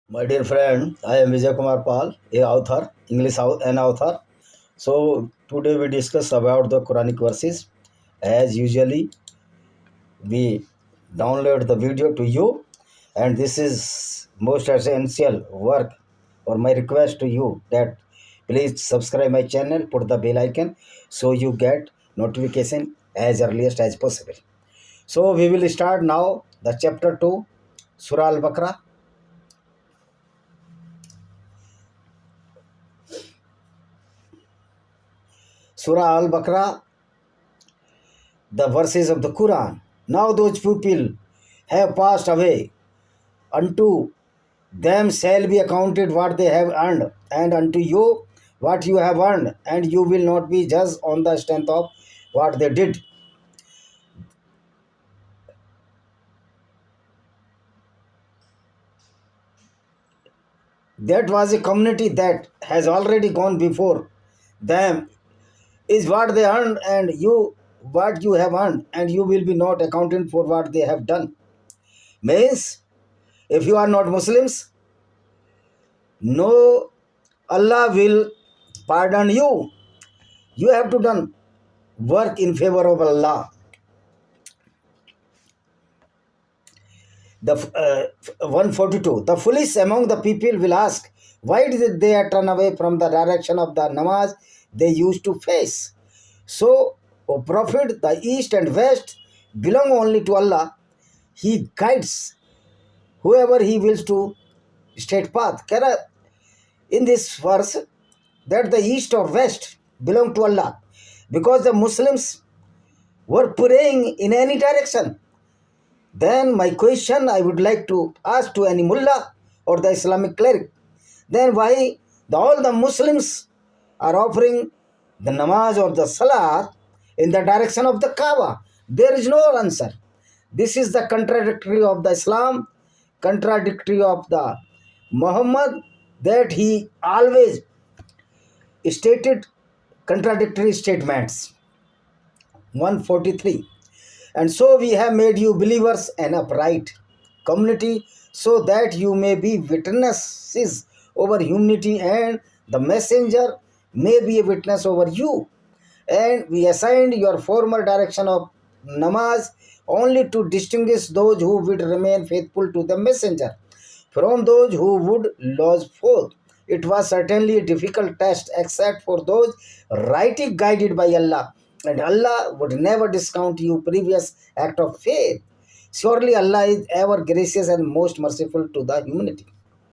My dear friend, I am Vijay Kumar Pal, a author, English an author. So today we discuss about the Quranic verses. As usually, we download the video to you, and this is most essential work. Or my request to you that please subscribe my channel, put the bell icon, so you get notification as earliest as possible. So we will start now the chapter 2, Surah Al-Baqarah. Surah Al-Baqarah, the verses of the Quran. Now those people have passed away. Unto them shall be accounted what they have earned, and unto you what you have earned, and you will not be judged on the strength of what they did. That was a community that has already gone before them, is what they earned, and you what you have earned, and you will be not accounted for what they have done. Means, if you are not Muslims, no, Allah will pardon you. You have to done work in favor of Allah. The 142. The foolish among the people will ask, why did they turn away from the direction of the namaz they used to face? So, O Prophet, the east and west belong only to Allah. He guides whoever He wills to straight path. In this verse, that the east or west belong to Allah, because the Muslims were praying in any direction. Then my question I would like to ask to any mullah or the Islamic cleric, then why all the Muslims are offering the namaz or the salah in the direction of the Kaaba? There is no answer. This is the contradictory of the Islam, contradictory of the Muhammad, that he always stated contradictory statements. 143. And so we have made you believers an upright community, so that you may be witnesses over humanity, and the messenger may be a witness over you. And we assigned your former direction of namaz only to distinguish those who would remain faithful to the messenger from those who would lose faith. It was certainly a difficult test, except for those rightly guided by Allah, and Allah would never discount your previous act of faith. Surely Allah is ever gracious and most merciful to the humanity.